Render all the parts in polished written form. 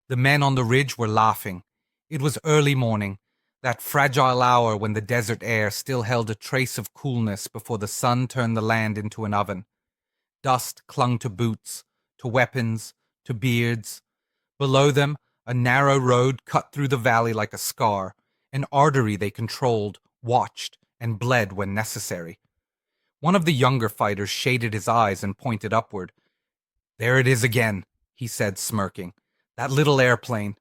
The men on the ridge were laughing. It was early morning, that fragile hour when the desert air still held a trace of coolness before the sun turned the land into an oven. Dust clung to boots, to weapons, to beards. Below them, a narrow road cut through the valley like a scar, an artery they controlled, watched, and bled when necessary. One of the younger fighters shaded his eyes and pointed upward. "There it is again," he said, smirking. "That little airplane."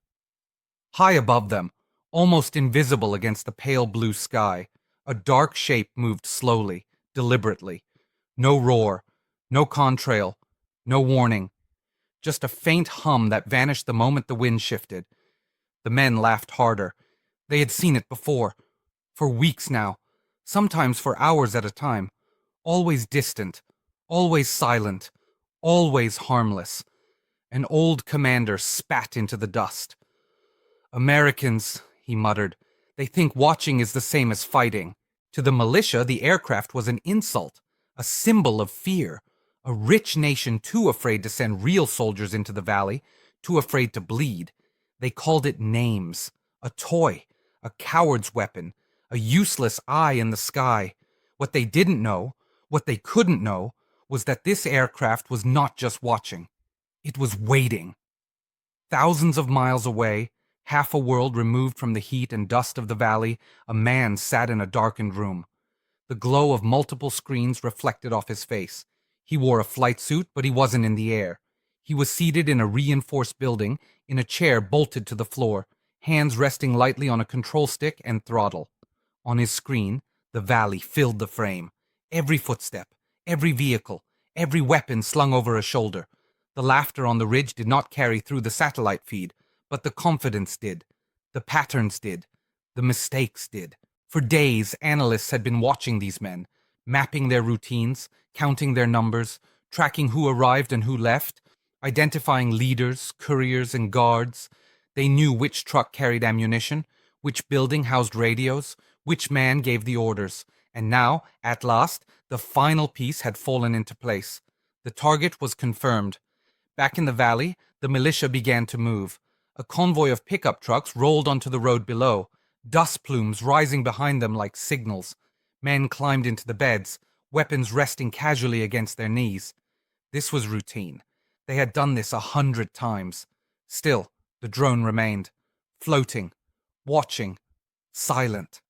High above them, almost invisible against the pale blue sky, a dark shape moved slowly, deliberately. No roar, no contrail, no warning. Just a faint hum that vanished the moment the wind shifted. The men laughed harder. They had seen it before. For weeks now, sometimes for hours at a time. Always distant, always silent, always harmless. An old commander spat into the dust. "Americans," he muttered, "they think watching is the same as fighting." To the militia, the aircraft was an insult, a symbol of fear. A rich nation too afraid to send real soldiers into the valley, too afraid to bleed. They called it names. A toy, a coward's weapon, a useless eye in the sky. What they didn't know, what they couldn't know, was that this aircraft was not just watching. It was waiting. Thousands of miles away, half a world removed from the heat and dust of the valley, a man sat in a darkened room. The glow of multiple screens reflected off his face. He wore a flight suit, but he wasn't in the air. He was seated in a reinforced building, in a chair bolted to the floor, hands resting lightly on a control stick and throttle. On his screen, the valley filled the frame. Every footstep, every vehicle, every weapon slung over a shoulder. The laughter on the ridge did not carry through the satellite feed, but the confidence did. The patterns did. The mistakes did. For days, analysts had been watching these men, mapping their routines, counting their numbers, tracking who arrived and who left, identifying leaders, couriers, and guards. They knew which truck carried ammunition, which building housed radios, which man gave the orders. And now, at last, the final piece had fallen into place. The target was confirmed. Back in the valley, the militia began to move. A convoy of pickup trucks rolled onto the road below, dust plumes rising behind them like signals. Men climbed into the beds, weapons resting casually against their knees. This was routine. They had done this 100 times. Still, the drone remained, floating, watching, silent.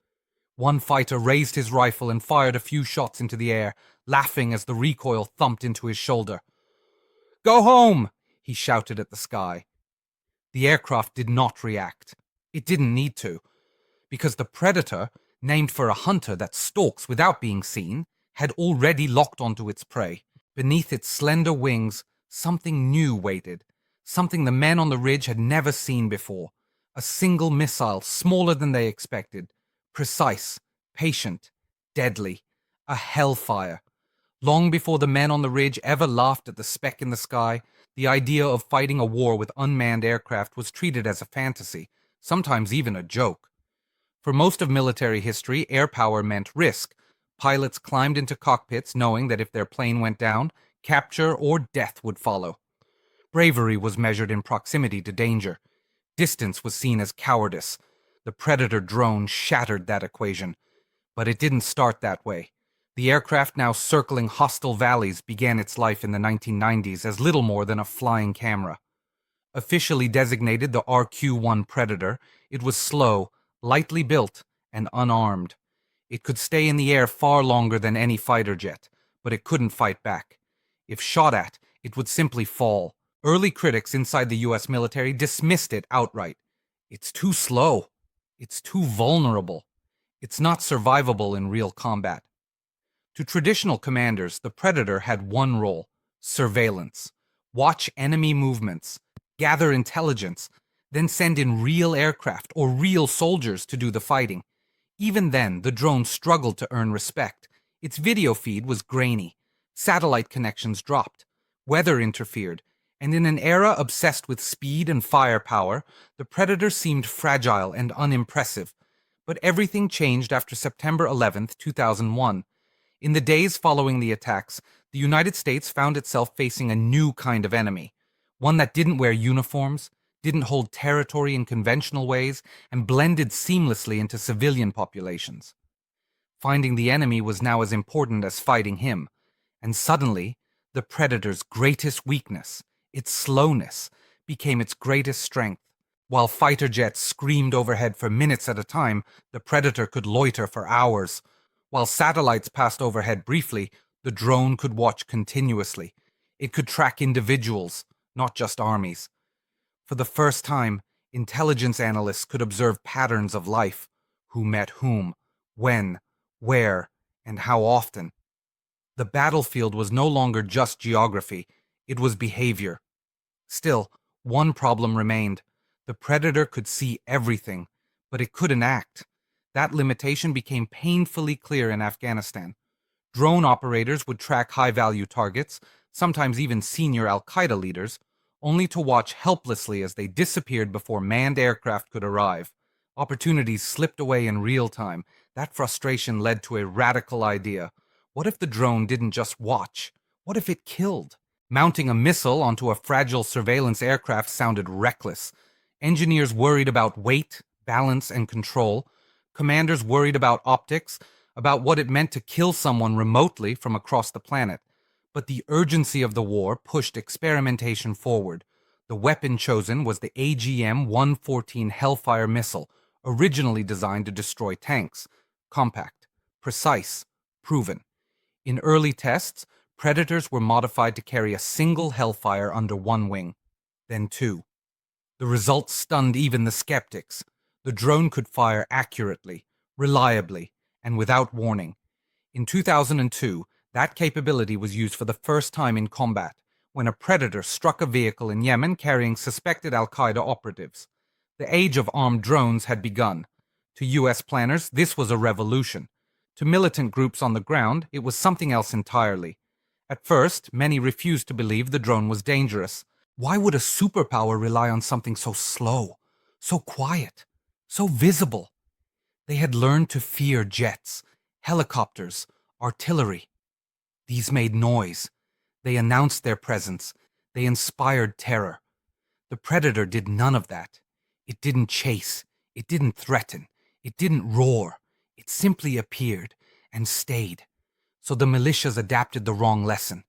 One fighter raised his rifle and fired a few shots into the air, laughing as the recoil thumped into his shoulder. "Go home!" he shouted at the sky. The aircraft did not react. It didn't need to, because the predator, named for a hunter that stalks without being seen, had already locked onto its prey. Beneath its slender wings, something new waited, something the men on the ridge had never seen before. A single missile, smaller than they expected, precise, patient, deadly, a hellfire. Long before the men on the ridge ever laughed at the speck in the sky, the idea of fighting a war with unmanned aircraft was treated as a fantasy, sometimes even a joke. For most of military history, air power meant risk. Pilots climbed into cockpits knowing that if their plane went down, capture or death would follow. Bravery was measured in proximity to danger. Distance was seen as cowardice. The Predator drone shattered that equation. But it didn't start that way. The aircraft now circling hostile valleys began its life in the 1990s as little more than a flying camera. Officially designated the RQ-1 Predator, it was slow, lightly built, and unarmed. It could stay in the air far longer than any fighter jet, but it couldn't fight back. If shot at, it would simply fall. Early critics inside the US military dismissed it outright. It's too slow. It's too vulnerable. It's not survivable in real combat. To traditional commanders, the Predator had one role: surveillance. Watch enemy movements, gather intelligence, then send in real aircraft or real soldiers to do the fighting. Even then, the drone struggled to earn respect. Its video feed was grainy. Satellite connections dropped. Weather interfered. And in an era obsessed with speed and firepower, the Predator seemed fragile and unimpressive. But everything changed after September 11th, 2001. In the days following the attacks, the United States found itself facing a new kind of enemy. One that didn't wear uniforms, didn't hold territory in conventional ways, and blended seamlessly into civilian populations. Finding the enemy was now as important as fighting him, and suddenly, the Predator's greatest weakness, its slowness, became its greatest strength. While fighter jets screamed overhead for minutes at a time, the Predator could loiter for hours. While satellites passed overhead briefly, the drone could watch continuously. It could track individuals, not just armies. For the first time, intelligence analysts could observe patterns of life: who met whom, when, where, and how often. The battlefield was no longer just geography, it was behavior. Still, one problem remained. The Predator could see everything, but it couldn't act. That limitation became painfully clear in Afghanistan. Drone operators would track high-value targets, sometimes even senior al-Qaeda leaders, only to watch helplessly as they disappeared before manned aircraft could arrive. Opportunities slipped away in real time. That frustration led to a radical idea. What if the drone didn't just watch? What if it killed? Mounting a missile onto a fragile surveillance aircraft sounded reckless. Engineers worried about weight, balance, and control. Commanders worried about optics, about what it meant to kill someone remotely from across the planet. But the urgency of the war pushed experimentation forward. The weapon chosen was the AGM-114 Hellfire missile, originally designed to destroy tanks. Compact, precise, proven. In early tests, Predators were modified to carry a single Hellfire under one wing, then two. The results stunned even the skeptics. The drone could fire accurately, reliably, and without warning. In 2002, that capability was used for the first time in combat, when a Predator struck a vehicle in Yemen carrying suspected al-Qaeda operatives. The age of armed drones had begun. To U.S. planners, this was a revolution. To militant groups on the ground, it was something else entirely. At first, many refused to believe the drone was dangerous. Why would a superpower rely on something so slow, so quiet, so visible? They had learned to fear jets, helicopters, artillery. These made noise. They announced their presence. They inspired terror. The Predator did none of that. It didn't chase. It didn't threaten. It didn't roar. It simply appeared and stayed. So the militias adapted the wrong lesson.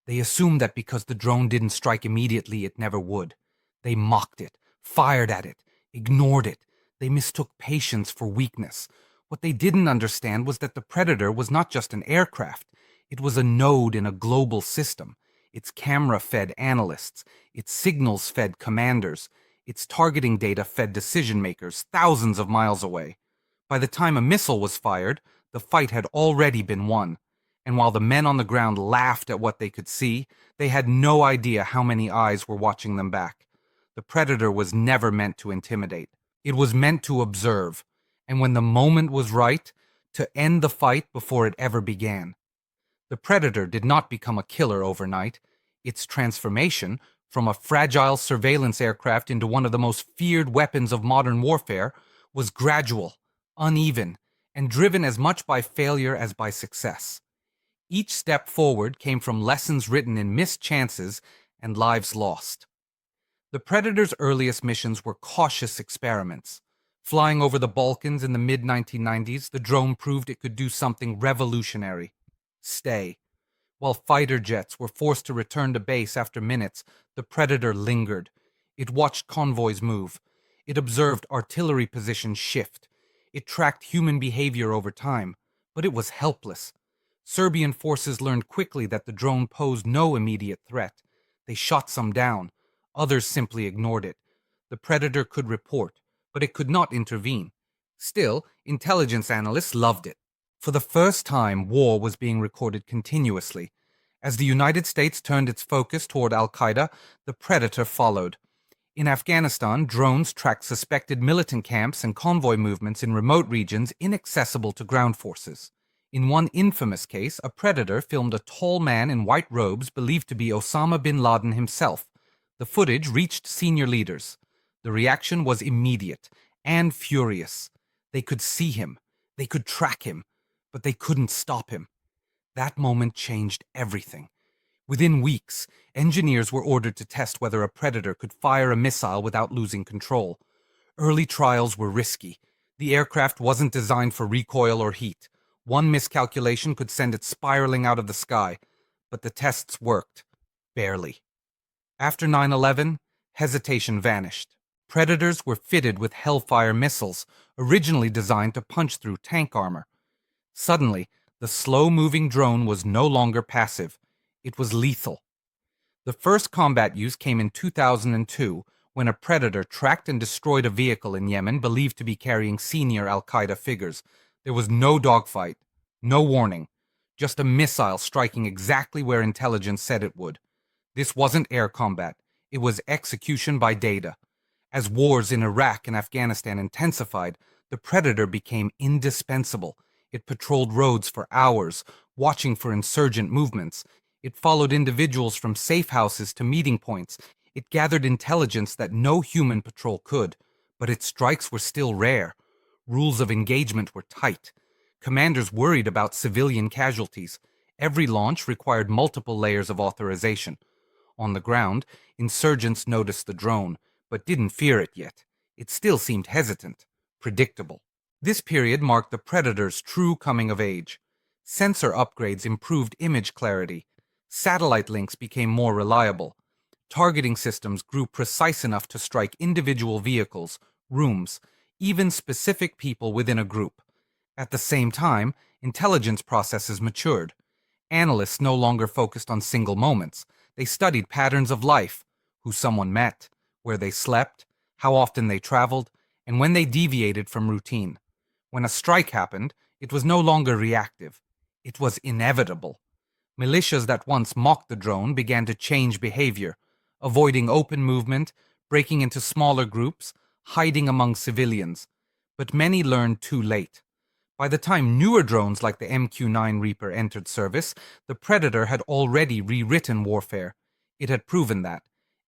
They assumed that because the drone didn't strike immediately, it never would. They mocked it, fired at it, ignored it. They mistook patience for weakness. What they didn't understand was that the Predator was not just an aircraft. It was a node in a global system. Its camera fed analysts. Its signals fed commanders. Its targeting data fed decision makers thousands of miles away. By the time a missile was fired, the fight had already been won. And while the men on the ground laughed at what they could see, they had no idea how many eyes were watching them back. The Predator was never meant to intimidate. It was meant to observe, and when the moment was right, to end the fight before it ever began. The Predator did not become a killer overnight. Its transformation, from a fragile surveillance aircraft into one of the most feared weapons of modern warfare, was gradual, uneven, and driven as much by failure as by success. Each step forward came from lessons written in missed chances and lives lost. The Predator's earliest missions were cautious experiments. Flying over the Balkans in the mid-1990s, the drone proved it could do something revolutionary: stay. While fighter jets were forced to return to base after minutes, the Predator lingered. It watched convoys move. It observed artillery positions shift. It tracked human behavior over time, but it was helpless. Serbian forces learned quickly that the drone posed no immediate threat. They shot some down. Others simply ignored it. The Predator could report, but it could not intervene. Still, intelligence analysts loved it. For the first time, war was being recorded continuously. As the United States turned its focus toward al-Qaeda, the Predator followed. In Afghanistan, drones tracked suspected militant camps and convoy movements in remote regions inaccessible to ground forces. In one infamous case, a Predator filmed a tall man in white robes believed to be Osama bin Laden himself. The footage reached senior leaders. The reaction was immediate and furious. They could see him. They could track him. But they couldn't stop him. That moment changed everything. Within weeks, engineers were ordered to test whether a predator could fire a missile without losing control. Early trials were risky. The aircraft wasn't designed for recoil or heat. One miscalculation could send it spiraling out of the sky. But the tests worked. Barely. After 9/11, hesitation vanished. Predators were fitted with Hellfire missiles, originally designed to punch through tank armor. Suddenly, the slow-moving drone was no longer passive. It was lethal. The first combat use came in 2002 when a predator tracked and destroyed a vehicle in Yemen believed to be carrying senior al-Qaeda figures. There was no dogfight, no warning, just a missile striking exactly where intelligence said it would. This wasn't air combat. It was execution by data. As wars in Iraq and Afghanistan intensified, the predator became indispensable. It patrolled roads for hours, watching for insurgent movements. It followed individuals from safe houses to meeting points. It gathered intelligence that no human patrol could. But its strikes were still rare. Rules of engagement were tight. Commanders worried about civilian casualties. Every launch required multiple layers of authorization. On the ground, insurgents noticed the drone, but didn't fear it yet. It still seemed hesitant, predictable. This period marked the Predator's true coming of age. Sensor upgrades improved image clarity. Satellite links became more reliable. Targeting systems grew precise enough to strike individual vehicles, rooms, even specific people within a group. At the same time, intelligence processes matured. Analysts no longer focused on single moments. They studied patterns of life, who someone met, where they slept, how often they traveled, and when they deviated from routine. When a strike happened, it was no longer reactive. It was inevitable. Militias that once mocked the drone began to change behavior, avoiding open movement, breaking into smaller groups, hiding among civilians. But many learned too late. By the time newer drones like the MQ-9 Reaper entered service, the Predator had already rewritten warfare. It had proven that.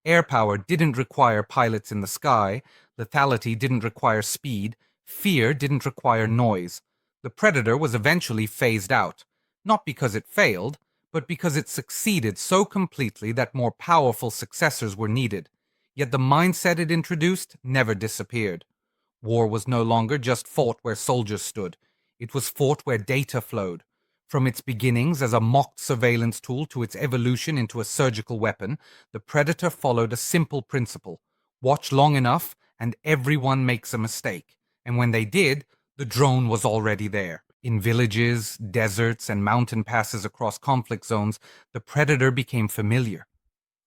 Air power didn't require pilots in the sky, lethality didn't require speed, fear didn't require noise. The Predator was eventually phased out, not because it failed, but because it succeeded so completely that more powerful successors were needed. Yet the mindset it introduced never disappeared. War was no longer just fought where soldiers stood. It was fought where data flowed. From its beginnings as a mocked surveillance tool to its evolution into a surgical weapon, the Predator followed a simple principle. Watch long enough, and everyone makes a mistake. And when they did, the drone was already there. In villages, deserts, and mountain passes across conflict zones, the Predator became familiar.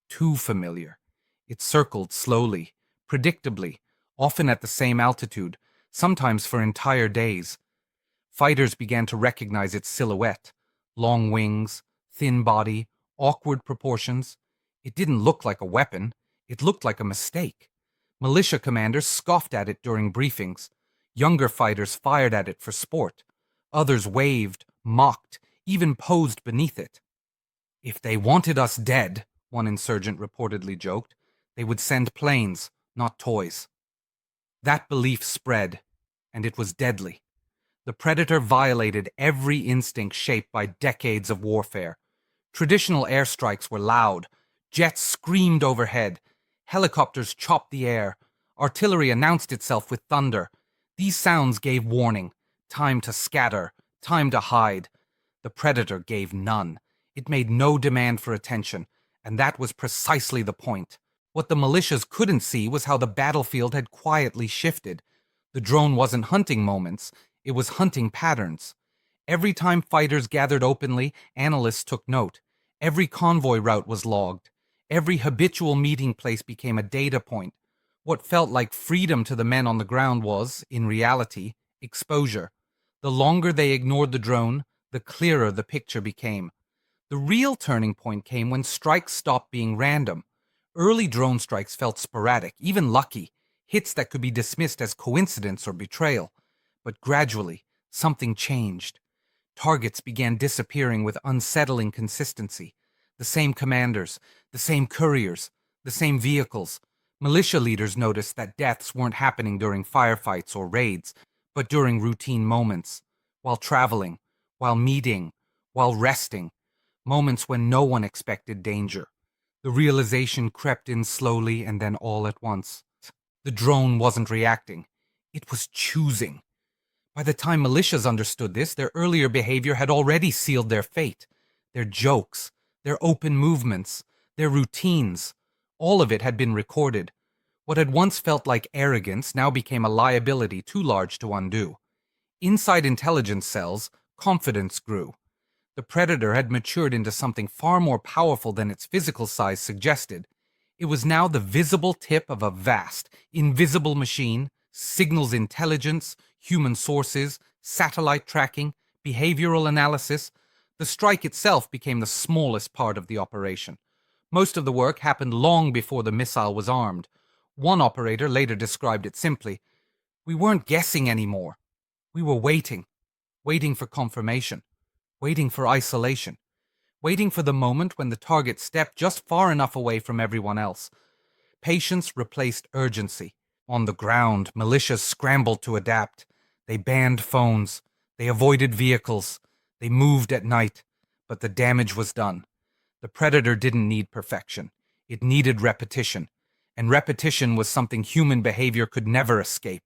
Too familiar. It circled slowly, predictably, often at the same altitude, sometimes for entire days. Fighters began to recognize its silhouette. Long wings, thin body, awkward proportions. It didn't look like a weapon. It looked like a mistake. Militia commanders scoffed at it during briefings. Younger fighters fired at it for sport. Others waved, mocked, even posed beneath it. If they wanted us dead, one insurgent reportedly joked, they would send planes, not toys. That belief spread, and it was deadly. The Predator violated every instinct shaped by decades of warfare. Traditional airstrikes were loud. Jets screamed overhead. Helicopters chopped the air. Artillery announced itself with thunder. These sounds gave warning. Time to scatter. Time to hide. The Predator gave none. It made no demand for attention. And that was precisely the point. What the militias couldn't see was how the battlefield had quietly shifted. The drone wasn't hunting moments. It was hunting patterns. Every time fighters gathered openly, analysts took note. Every convoy route was logged. Every habitual meeting place became a data point. What felt like freedom to the men on the ground was, in reality, exposure. The longer they ignored the drone, the clearer the picture became. The real turning point came when strikes stopped being random. Early drone strikes felt sporadic, even lucky, hits that could be dismissed as coincidence or betrayal. But gradually, something changed. Targets began disappearing with unsettling consistency. The same commanders, the same couriers, the same vehicles. Militia leaders noticed that deaths weren't happening during firefights or raids, but during routine moments, while traveling, while meeting, while resting. moments when no one expected danger. The realization crept in slowly and then all at once. The drone wasn't reacting. It was choosing. By the time militias understood this, their earlier behavior had already sealed their fate. Their jokes, their open movements, their routines, all of it had been recorded. What had once felt like arrogance now became a liability too large to undo. Inside intelligence cells, confidence grew. The predator had matured into something far more powerful than its physical size suggested. It was now the visible tip of a vast, invisible machine, signals intelligence, human sources, satellite tracking, behavioral analysis. The strike itself became the smallest part of the operation. Most of the work happened long before the missile was armed. One operator later described it simply: "We weren't guessing anymore. We were waiting for confirmation, waiting for isolation, waiting for the moment when the target stepped just far enough away from everyone else." Patience replaced urgency. On the ground, militias scrambled to adapt. They banned phones. They avoided vehicles. They moved at night. But the damage was done. The predator didn't need perfection. It needed repetition. And repetition was something human behavior could never escape.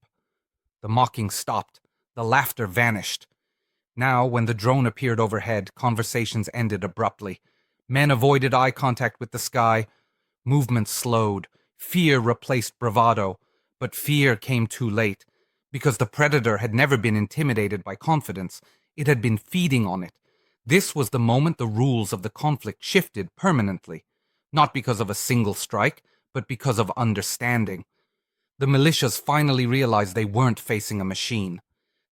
The mocking stopped. The laughter vanished. Now, when the drone appeared overhead, conversations ended abruptly. Men avoided eye contact with the sky. Movement slowed. Fear replaced bravado. But fear came too late. Because the predator had never been intimidated by confidence. It had been feeding on it. This was the moment the rules of the conflict shifted permanently. Not because of a single strike, but because of understanding. The militias finally realized they weren't facing a machine.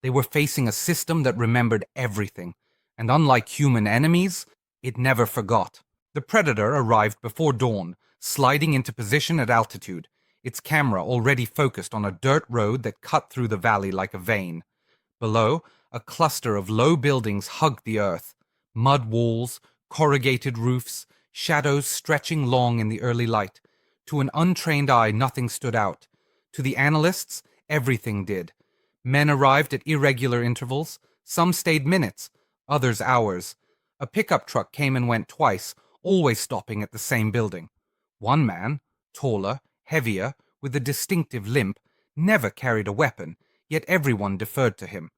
They were facing a system that remembered everything, and unlike human enemies, it never forgot. The predator arrived before dawn, sliding into position at altitude, its camera already focused on a dirt road that cut through the valley like a vein. Below, a cluster of low buildings hugged the earth. Mud walls, corrugated roofs, shadows stretching long in the early light. To an untrained eye, nothing stood out. To the analysts, everything did. Men arrived at irregular intervals. Some stayed minutes, others hours. A pickup truck came and went twice, always stopping at the same building. One man, taller, heavier, with a distinctive limp, never carried a weapon, yet everyone deferred to him.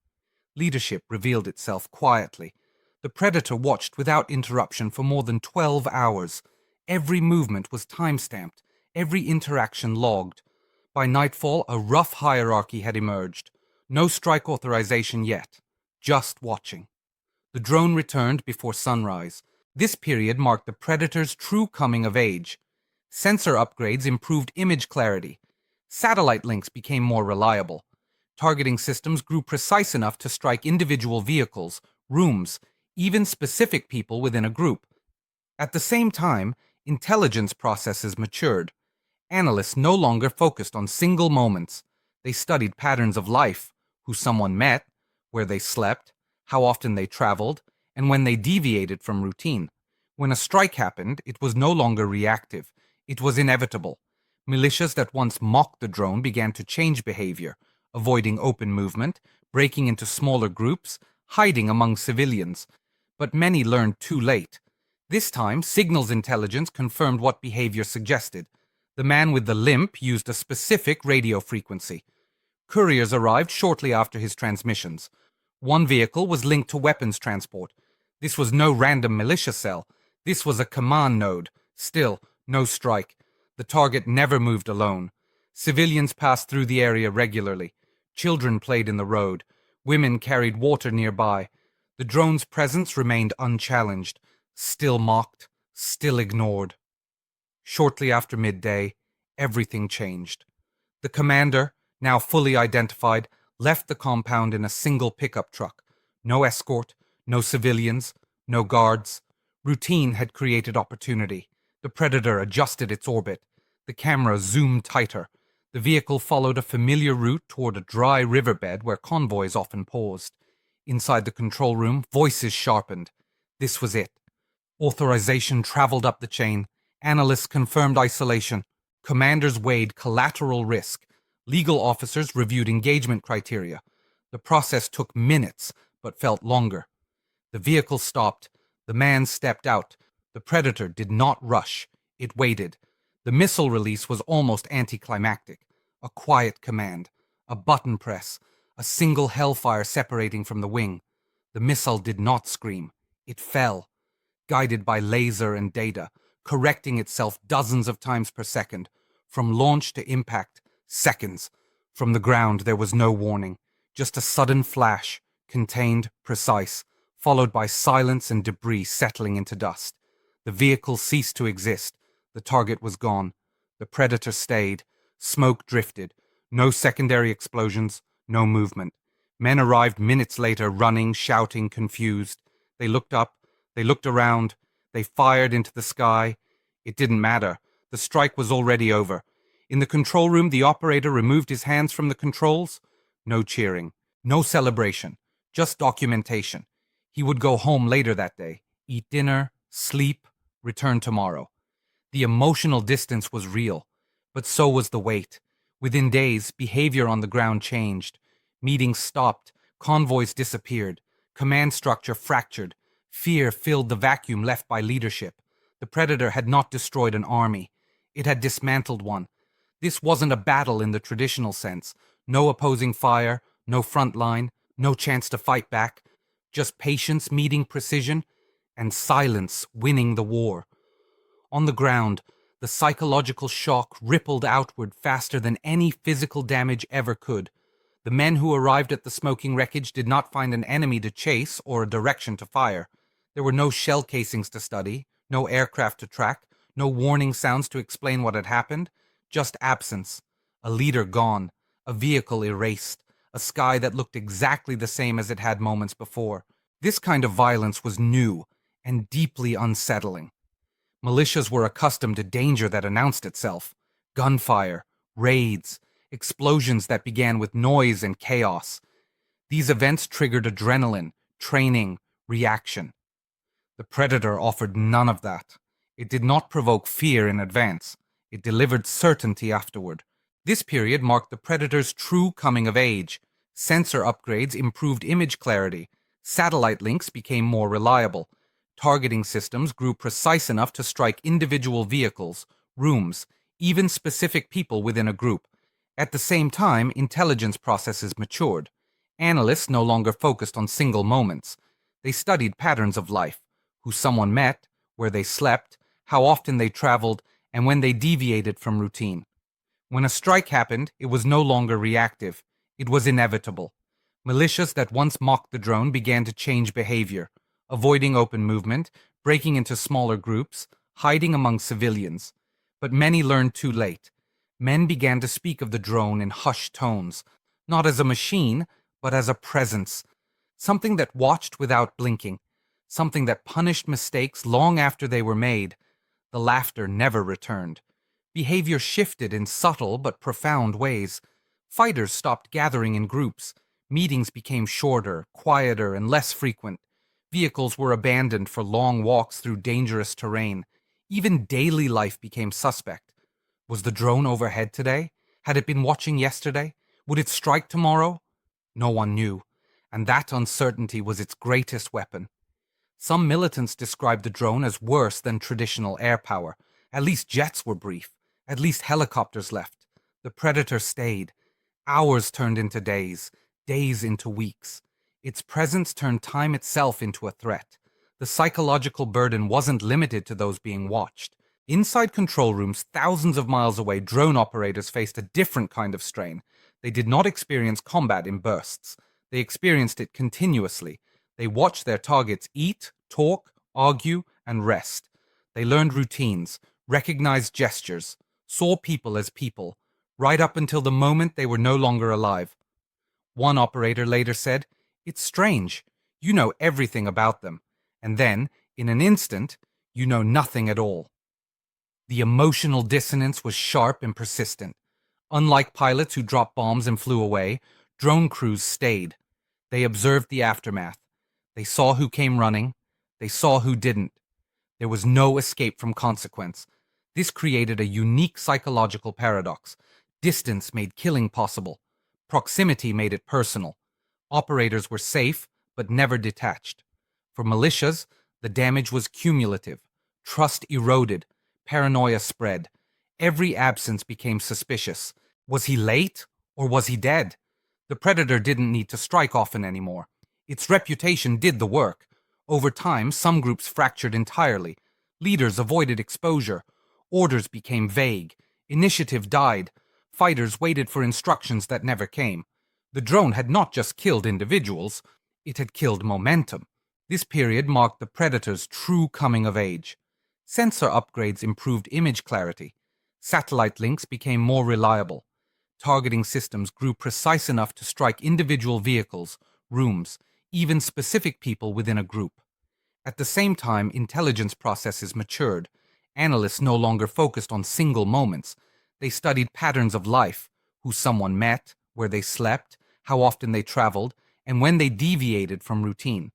Leadership revealed itself quietly. The predator watched without interruption for more than 12 hours. Every movement was time-stamped, every interaction logged. By nightfall, a rough hierarchy had emerged. No strike authorization yet, just watching. The drone returned before sunrise. This period marked the predator's true coming of age. Sensor upgrades improved image clarity. Satellite links became more reliable. Targeting systems grew precise enough to strike individual vehicles, rooms, even specific people within a group. At the same time, intelligence processes matured. Analysts no longer focused on single moments. They studied patterns of life, who someone met, where they slept, how often they traveled, and when they deviated from routine. When a strike happened, it was no longer reactive. It was inevitable. Militias that once mocked the drone began to change behavior, avoiding open movement, breaking into smaller groups, hiding among civilians. But many learned too late. This time, signals intelligence confirmed what behavior suggested. The man with the limp used a specific radio frequency. Couriers arrived shortly after his transmissions. One vehicle was linked to weapons transport. This was no random militia cell. This was a command node. Still, no strike. The target never moved alone. Civilians passed through the area regularly. Children played in the road. Women carried water nearby. The drone's presence remained unchallenged, still mocked, still ignored. Shortly after midday, everything changed. The commander, now fully identified, left the compound in a single pickup truck. No escort, no civilians, no guards. Routine had created opportunity. The predator adjusted its orbit. The camera zoomed tighter. The vehicle followed a familiar route toward a dry riverbed where convoys often paused. Inside the control room, voices sharpened. This was it. Authorization traveled up the chain. Analysts confirmed isolation. Commanders weighed collateral risk. Legal officers reviewed engagement criteria. The process took minutes, but felt longer. The vehicle stopped. The man stepped out. The predator did not rush. It waited. The missile release was almost anticlimactic. A quiet command, a button press, a single hellfire separating from the wing. The missile did not scream. It fell, guided by laser and data, correcting itself dozens of times per second. From launch to impact, seconds. From the ground, there was no warning. Just a sudden flash, contained, precise, followed by silence and debris settling into dust. The vehicle ceased to exist. The target was gone. The predator stayed. Smoke drifted. No secondary explosions, no movement. Men arrived minutes later, running, shouting, confused. They looked up. They looked around. They fired into the sky. It didn't matter. The strike was already over. In the control room, the operator removed his hands from the controls. No cheering. No celebration. Just documentation. He would go home later that day, eat dinner, sleep, return tomorrow. The emotional distance was real, but so was the weight. Within days, behavior on the ground changed. Meetings stopped, convoys disappeared, command structure fractured. Fear filled the vacuum left by leadership. The predator had not destroyed an army. It had dismantled one. This wasn't a battle in the traditional sense. No opposing fire, no front line, no chance to fight back. Just patience meeting precision, and silence winning the war. On the ground, the psychological shock rippled outward faster than any physical damage ever could. The men who arrived at the smoking wreckage did not find an enemy to chase or a direction to fire. There were no shell casings to study, no aircraft to track, no warning sounds to explain what had happened, just absence. A leader gone, a vehicle erased, a sky that looked exactly the same as it had moments before. This kind of violence was new and deeply unsettling. Militias were accustomed to danger that announced itself. Gunfire, raids, explosions that began with noise and chaos. These events triggered adrenaline, training, reaction. The predator offered none of that. It did not provoke fear in advance. It delivered certainty afterward. This period marked the predator's true coming of age. Sensor upgrades improved image clarity. Satellite links became more reliable. Targeting systems grew precise enough to strike individual vehicles, rooms, even specific people within a group. At the same time, intelligence processes matured. Analysts no longer focused on single moments. They studied patterns of life, who someone met, where they slept, how often they traveled, and when they deviated from routine. When a strike happened, it was no longer reactive. It was inevitable. Militias that once mocked the drone began to change behavior, avoiding open movement, breaking into smaller groups, hiding among civilians. But many learned too late. Men began to speak of the drone in hushed tones, not as a machine, but as a presence, something that watched without blinking, something that punished mistakes long after they were made. The laughter never returned. Behavior shifted in subtle but profound ways. Fighters stopped gathering in groups. Meetings became shorter, quieter, and less frequent. Vehicles were abandoned for long walks through dangerous terrain. Even daily life became suspect. Was the drone overhead today? Had it been watching yesterday? Would it strike tomorrow? No one knew, and that uncertainty was its greatest weapon. Some militants described the drone as worse than traditional air power. At least jets were brief. At least helicopters left. The predator stayed. Hours turned into days, days into weeks. Its presence turned time itself into a threat. The psychological burden wasn't limited to those being watched. Inside control rooms thousands of miles away, drone operators faced a different kind of strain. They did not experience combat in bursts. They experienced it continuously. They watched their targets eat, talk, argue, and rest. They learned routines, recognized gestures, saw people as people, right up until the moment they were no longer alive. One operator later said, "It's strange. You know everything about them. And then, in an instant, you know nothing at all." The emotional dissonance was sharp and persistent. Unlike pilots who dropped bombs and flew away, drone crews stayed. They observed the aftermath. They saw who came running. They saw who didn't. There was no escape from consequence. This created a unique psychological paradox. Distance made killing possible. Proximity made it personal. Operators were safe, but never detached. For militias, The damage was cumulative. Trust eroded. Paranoia spread. Every absence became suspicious. Was he late or was he dead? The predator didn't need to strike often anymore. Its reputation did the work. Over time, some groups fractured entirely. Leaders avoided exposure. Orders became vague. Initiative died. Fighters waited for instructions that never came. The drone had not just killed individuals, it had killed momentum. This period marked the predator's true coming of age. Sensor upgrades improved image clarity. Satellite links became more reliable. Targeting systems grew precise enough to strike individual vehicles, rooms, even specific people within a group. At the same time, intelligence processes matured. Analysts no longer focused on single moments. They studied patterns of life, who someone met, where they slept, how often they traveled, and when they deviated from routine.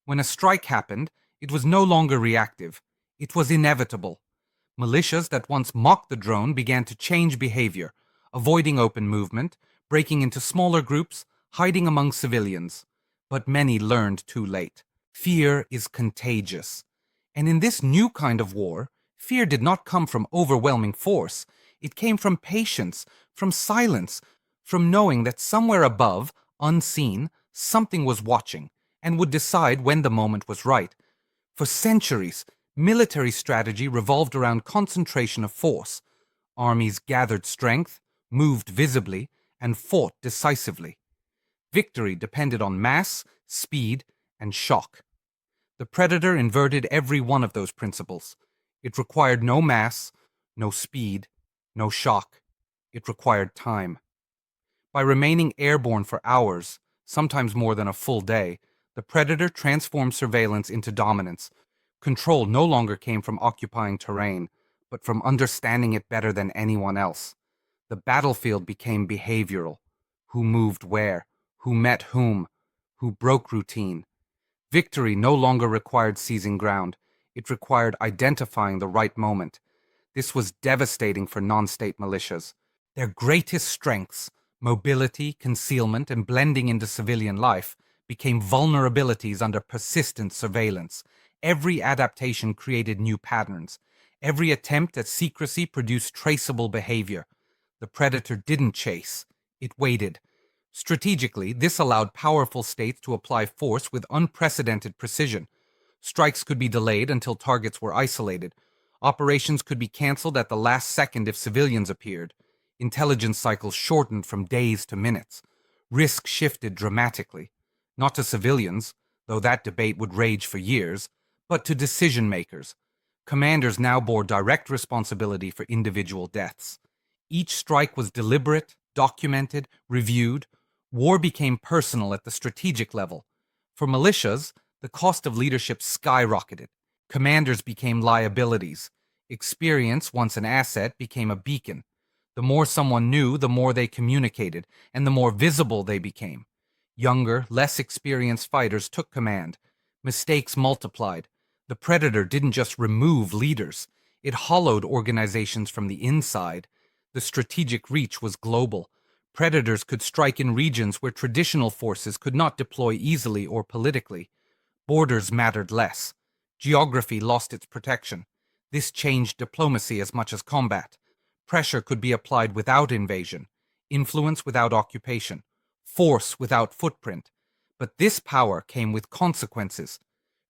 When a strike happened, it was no longer reactive. It was inevitable. Militias that once mocked the drone began to change behavior, avoiding open movement, breaking into smaller groups, hiding among civilians. But many learned too late. Fear is contagious. And in this new kind of war, fear did not come from overwhelming force. It came from patience, from silence, from knowing that somewhere above, unseen, something was watching and would decide when the moment was right. For centuries, military strategy revolved around concentration of force. Armies gathered strength, moved visibly, and fought decisively. Victory depended on mass, speed, and shock. The predator inverted every one of those principles. It required no mass, no speed, no shock. It required time. By remaining airborne for hours, sometimes more than a full day, the predator transformed surveillance into dominance. Control no longer came from occupying terrain, but from understanding it better than anyone else. The battlefield became behavioral. Who moved where? Who met whom? Who broke routine? Victory no longer required seizing ground. It required identifying the right moment. This was devastating for non-state militias. Their greatest strengths, mobility, concealment, and blending into civilian life, became vulnerabilities under persistent surveillance. Every adaptation created new patterns. Every attempt at secrecy produced traceable behavior. The predator didn't chase. It waited. Strategically, this allowed powerful states to apply force with unprecedented precision. Strikes could be delayed until targets were isolated. Operations could be canceled at the last second if civilians appeared. Intelligence cycles shortened from days to minutes. Risk shifted dramatically. Not to civilians, though that debate would rage for years, but to decision makers. Commanders now bore direct responsibility for individual deaths. Each strike was deliberate, documented, reviewed. War became personal at the strategic level. For militias, the cost of leadership skyrocketed. Commanders became liabilities. Experience, once an asset, became a beacon. The more someone knew, the more they communicated, and the more visible they became. Younger, less experienced fighters took command. Mistakes multiplied. The predator didn't just remove leaders. It hollowed organizations from the inside. The strategic reach was global. Predators could strike in regions where traditional forces could not deploy easily or politically. Borders mattered less. Geography lost its protection. This changed diplomacy as much as combat. Pressure could be applied without invasion, influence without occupation, force without footprint. But this power came with consequences.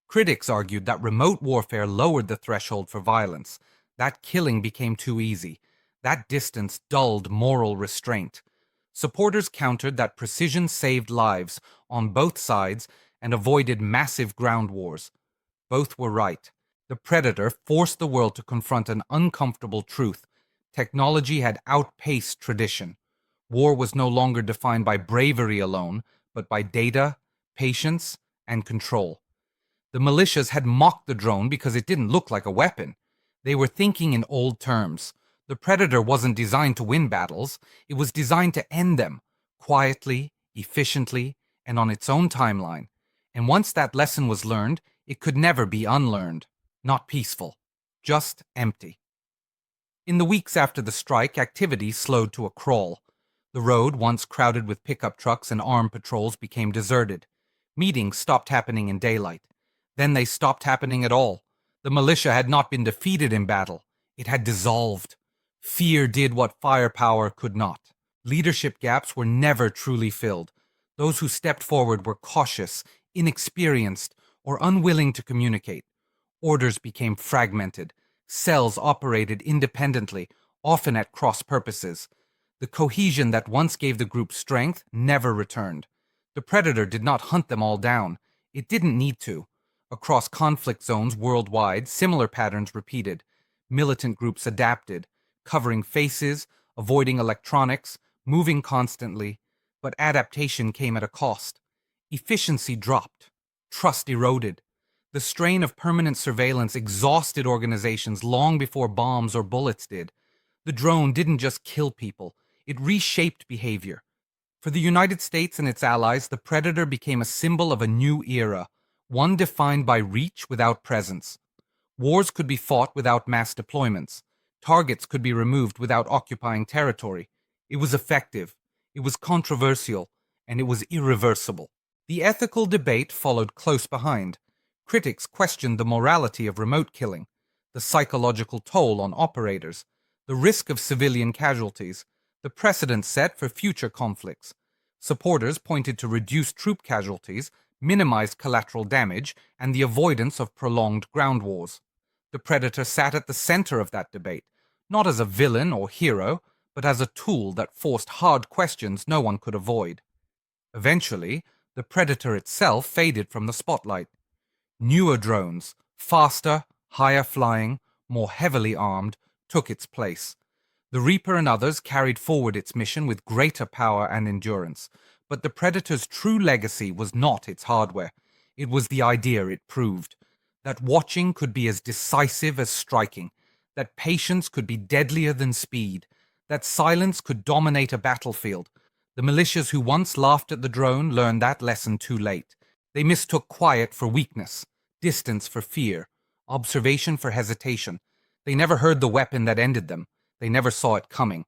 Critics argued that remote warfare lowered the threshold for violence. That killing became too easy. That distance dulled moral restraint. Supporters countered that precision saved lives on both sides and avoided massive ground wars. Both were right. The predator forced the world to confront an uncomfortable truth. Technology had outpaced tradition. War was no longer defined by bravery alone, but by data, patience, and control. The militias had mocked the drone because it didn't look like a weapon. They were thinking in old terms. The predator wasn't designed to win battles. It was designed to end them, quietly, efficiently, and on its own timeline. And once that lesson was learned, it could never be unlearned. Not peaceful, just empty. In the weeks after the strike, activity slowed to a crawl. The road, once crowded with pickup trucks and armed patrols, became deserted. Meetings stopped happening in daylight. Then they stopped happening at all. The militia had not been defeated in battle. It had dissolved. Fear did what firepower could not. Leadership gaps were never truly filled. Those who stepped forward were cautious, inexperienced, or unwilling to communicate. Orders became fragmented. Cells operated independently, often at cross purposes. The cohesion that once gave the group strength never returned. The predator did not hunt them all down. It didn't need to. Across conflict zones worldwide, similar patterns repeated. Militant groups adapted, covering faces, avoiding electronics, moving constantly, but adaptation came at a cost. Efficiency dropped. Trust eroded. The strain of permanent surveillance exhausted organizations long before bombs or bullets did. The drone didn't just kill people, it reshaped behavior. For the United States and its allies, the Predator became a symbol of a new era, one defined by reach without presence. Wars could be fought without mass deployments. Targets could be removed without occupying territory. It was effective, it was controversial, and it was irreversible. The ethical debate followed close behind. Critics questioned the morality of remote killing, the psychological toll on operators, the risk of civilian casualties, the precedent set for future conflicts. Supporters pointed to reduced troop casualties, minimized collateral damage, and the avoidance of prolonged ground wars. The Predator sat at the center of that debate, not as a villain or hero, but as a tool that forced hard questions no one could avoid. Eventually, the Predator itself faded from the spotlight. Newer drones, faster, higher flying, more heavily armed, took its place. The Reaper and others carried forward its mission with greater power and endurance, but the Predator's true legacy was not its hardware. It was the idea it proved. That watching could be as decisive as striking, that patience could be deadlier than speed, that silence could dominate a battlefield. The militias who once laughed at the drone learned that lesson too late. They mistook quiet for weakness, distance for fear, observation for hesitation. They never heard the weapon that ended them. They never saw it coming.